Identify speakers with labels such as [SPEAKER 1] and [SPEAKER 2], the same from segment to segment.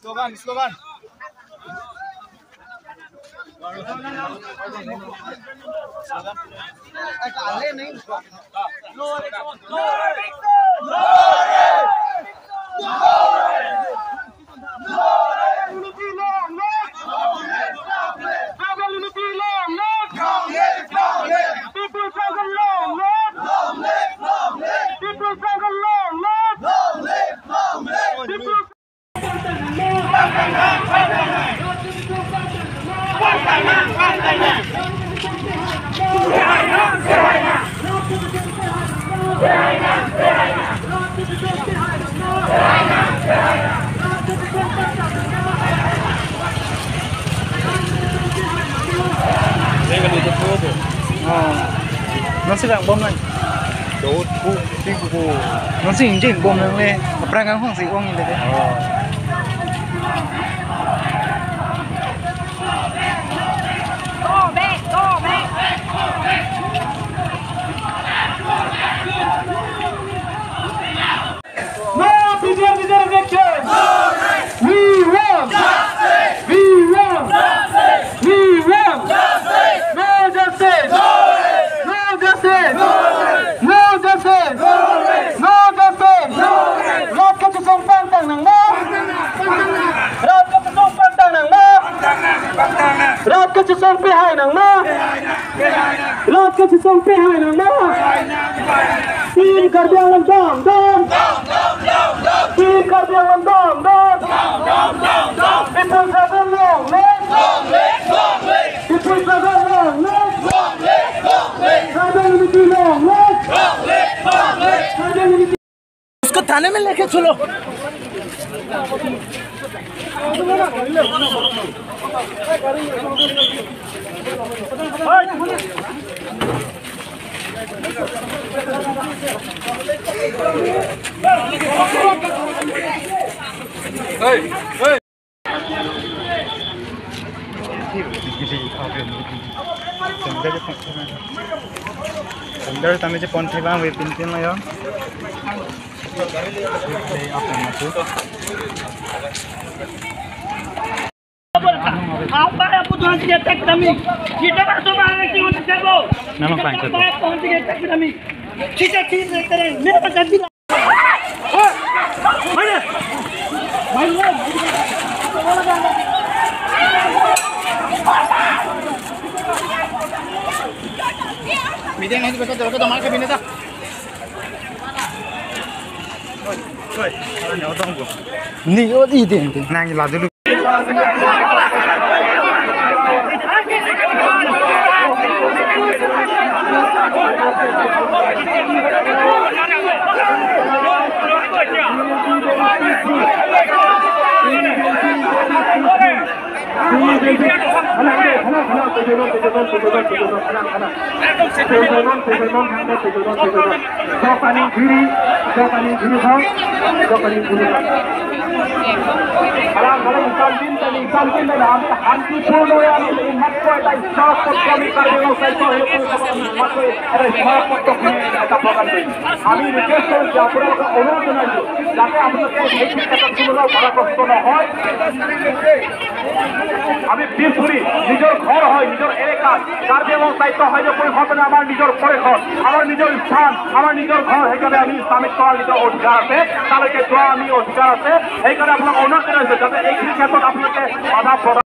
[SPEAKER 1] Slogan, slogan.
[SPEAKER 2] Nó sẽ dạng bom này đồ cu đi cu nó sẽ hình chỉnh bom lên lên mà đang gắng hoàng sĩ quăng nhìn thấy đấy
[SPEAKER 3] No reservation. We want justice. We want justice. We want justice. No justice. No justice. No justice. No justice. Rốt các sông phan tầng nằng mơ. Rốt các sông phan tầng nằng mơ. Rốt các sông phi hai nằng mơ. Rốt các sông phi hai nằng mơ. Tin कर दिया हम dom dom. Tin कर दिया हम dom dom. People seven long legs. People seven long legs. Seven unity long legs.
[SPEAKER 2] उसको थाने में लेके चलो Sendal tami je pon theba we pintin la yo
[SPEAKER 4] Apa yang putusan detek kami? Kita bersama dengan tim tersebut.
[SPEAKER 2] Nama apa itu?
[SPEAKER 4] Putusan detek kami. Kita tim keren. Mereka akan bilang. Mana? Mana? Meeting nanti betul marah kabinет dah. Oi, mana orang tu?
[SPEAKER 2] Ni yo di din nang la dulu
[SPEAKER 3] আমি রিকোয়েস্ট করছি আপনারা অনুরোধ জানাইছি যাতে আপনাকে এই শিক্ষাগুলো ভাড়াগ্রস্ত না হয় আমি পিসফুলি নিজের ঘর হয় নিজের এলাকা যার যেমন দায়িত্ব হয় যে পরিবর্তনে আমার নিজের পরে ঘর আমার নিজের স্থান আমার নিজের ঘর সেখানে আমি ইসলামিক করার নিজের অধিকার আছে তাদেরকে দেওয়া আমি অধিকার আছে এইখানে আপনার অনুরোধ জানাইছে যাতে এই ক্ষেত্রে আপনাকে বাধা প্রদান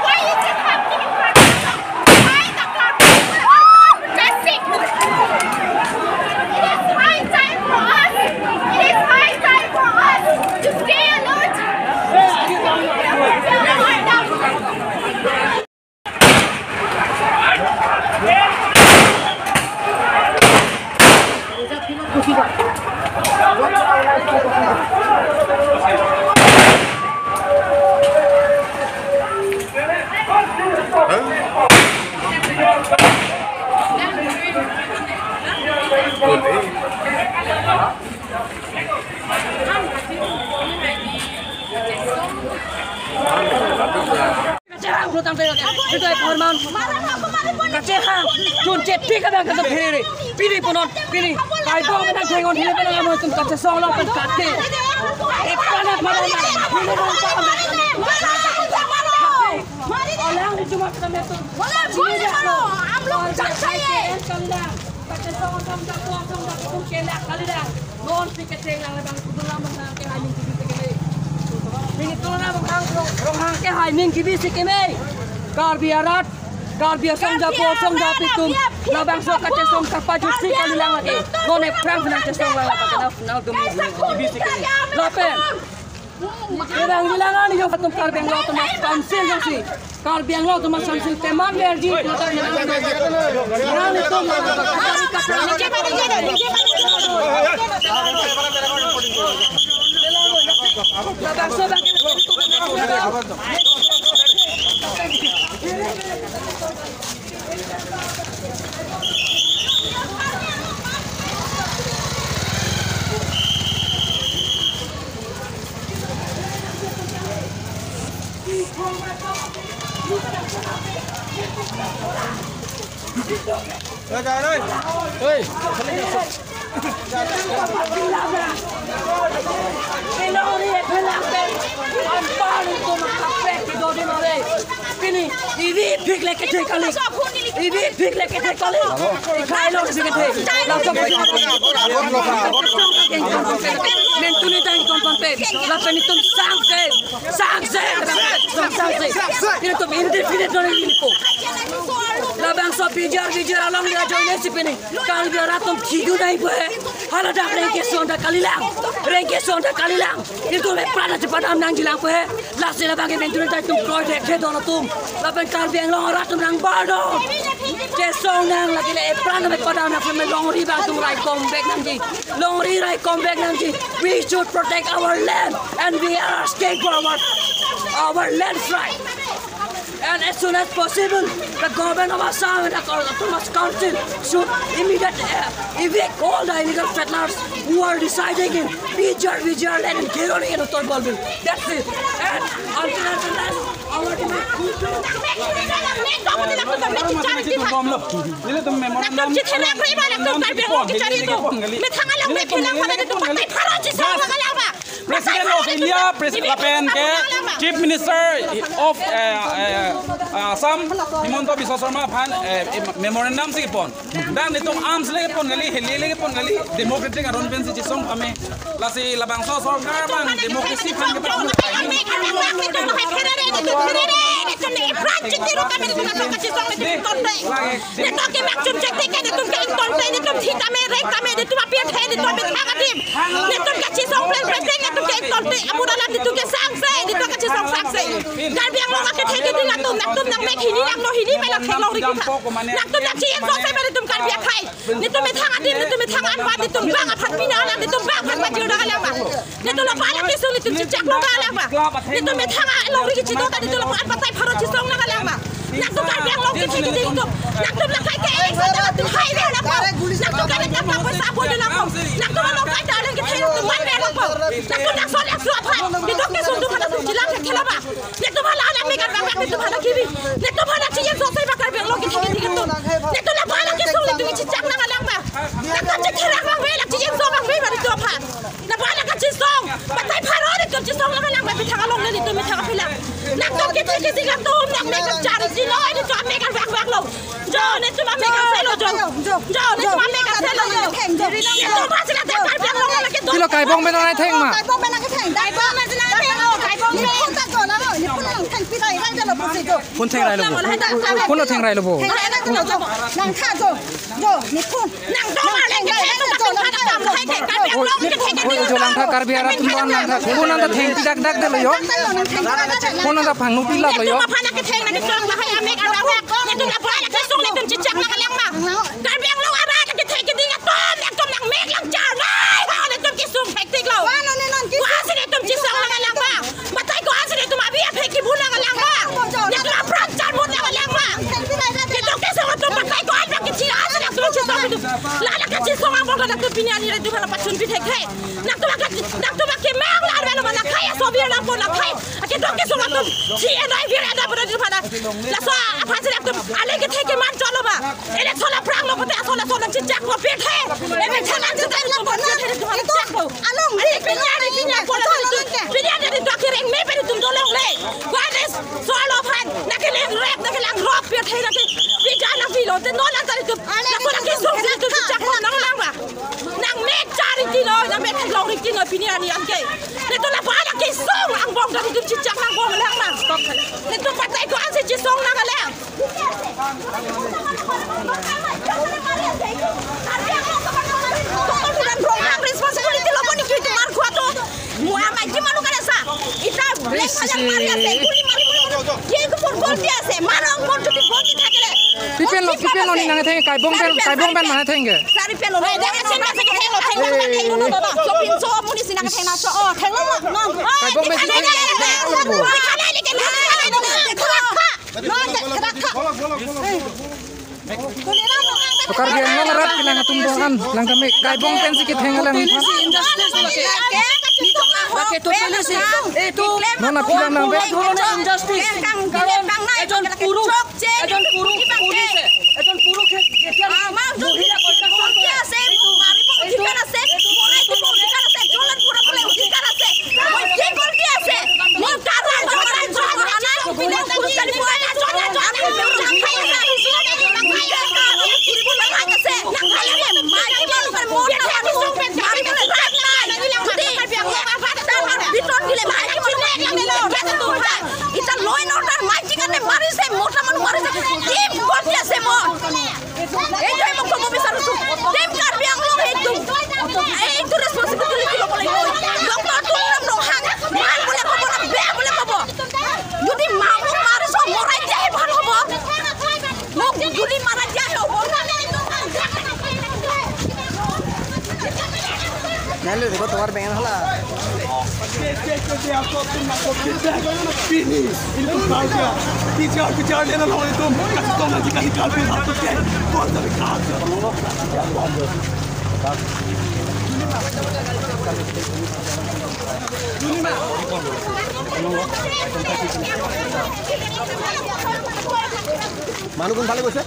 [SPEAKER 5] Why is it happening?
[SPEAKER 4] Kacang belum tampil, itu formal. Kacang, cun cepi kadang kadang phiri, pilih ponon, pilih. Kai bong kadang tengok pilih kadang kamu itu kacang solo kan kate. Panas mana? Pilih bong panas. Orang itu cuma kami tu. Boleh mana? Amlong cakap saya. Kacang solo kamu tak kuat, kamu tak kuat kelak kali dah. Non pikir tengah lebang kudu lama nak kehai minggu kita. Minggu tu na bang hang ke hai minggu bisi keme. Kar biarat, kar biar song japitum. Na bang so kace song kapaju si kali lang lagi. Non e prang na kace song lang lagi. Na dum bisi keme. Lapen. Kedang bilangan yo katum kar biang lo tumas kamsil yang si. Kar biang lo tumas kamsil teman berji. Orang itu Labang so pijar along dia join si pini. Kal biar atom tidu naik boleh. Hala dah rengke sonda kalilang. Itu lepas dah cepat am nang jilang boleh. Last labang ke mentun tak tum project he dono tum. Labang kal biar long ratum nang bardo. Jesong nang lagi le plan me pada nang me long ri bang tum rai come back nang ji. Long ri rai come back nang ji. We should protect our land and we are asking for our land right. And as soon as possible, the government of Assam and the Autonomous Council should immediately evict all the illegal settlers who are residing in Bijar land and Kironi and Uttar Balbin. That's it. And until our demand
[SPEAKER 5] President of India, President Chief Minister of Assam, Himanta Biswa Sarma Phan memorandum se pon. Dan itu arms lagi pon gali, heli lagi pon gali. Democratic arrangement se song kami lasi labang so bang demokrasi phan ke pon. Kilo kai bong bên này thèn mà. Phun thèn lại luôn. Phun nó thèn lại luôn. Cho lang tha karbiar tumban lang tha. Phun nó thèn dak dak deh lo. Phun nó phang nu pilak lo.
[SPEAKER 6] itu lada kecil songa bolga nak pini ani redu bala patun pithe khe nak to ke mang la bala mana kaya sobier la pon la khay ake doke songa to ji enai vir ada pada di bala la so apa sih nak ale ke theke man chalo ba ele thola prang lo pate thola chichak ko pithe ebe thana jita la pon pithe tu bala chak ko along ale pini pon pini ani doke reng me pe tum dolong le guardes solo phan nak ke rap nak lang rock pithe nak Pijana filo, te no la tari tu. La pona que son que tu chichak ko nang langa. Nang me chari tino, nang me long rik tino pini ani anke. Ne to la pala ke song ang bong dari tu chichak nang bong lang nang. Ne to patai ko anse chi song nang lang. Dan program responsibility lo poni kitu mar ko to. Muhammad ji manu kana sa. Ita blek hajar mari ase kuli mari. Ye ko por gol dia ase. Manong por tu gol di thakele.
[SPEAKER 2] Pipen lo ni nang thenge kai bong ben mana thenge.
[SPEAKER 6] Sari pelo lo da ase na se ke theng lo da. So pin so muni sinang theng na so theng lo no.
[SPEAKER 2] Kai bong ben Pakar dia ngerat bilang tumbuhan lang kami kai bong pen sikit thenge lang.
[SPEAKER 4] Pakai tu polisi itu
[SPEAKER 2] Nona bilang nang be
[SPEAKER 4] injustice. Ejon puru polisi. Ejon puru ke
[SPEAKER 2] Nalo देखो तुम्हारे बहन हला
[SPEAKER 1] Pini, itu kau dia. Bicara dia nak lawan itu. Kasih kau nanti kali kali satu ke. Kau tak kau. Manu pun balik bos.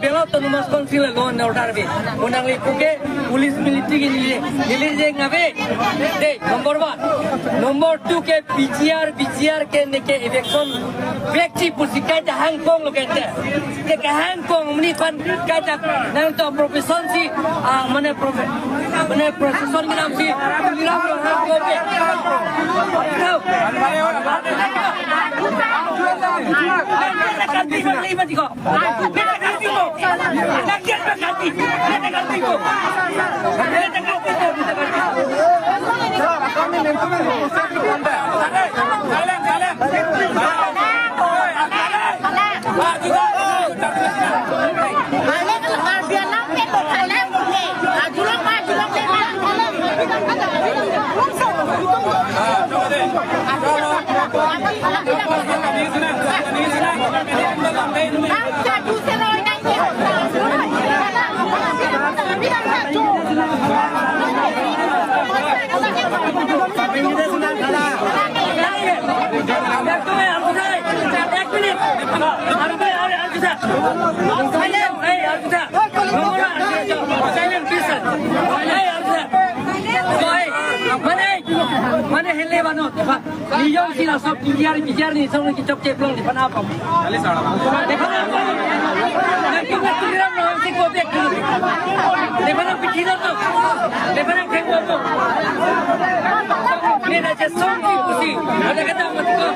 [SPEAKER 4] Belok tu numas konsil loan order be. Unang ikuke police military ke nilai je ngabe. Deh number 1, number 2 ke BCR ke neke election व्यक्ति पुसिkai dah Hong Kong lo kata. Ke Hong Kong ni kan kata nang tu profession si mana profession ni nam si Hong Kong be. Mana hele banot, pak. Lihat sih lah, sob bijar ni, sob ni cocok ceplong di mana apa?
[SPEAKER 5] Kali salah.
[SPEAKER 4] Dekho na, nanti kita tulisan orang si kopi ekor. Dekho na pikiran tu, dekho na kengwa tu. Ni dah jasong si kusi, ada kata apa tu?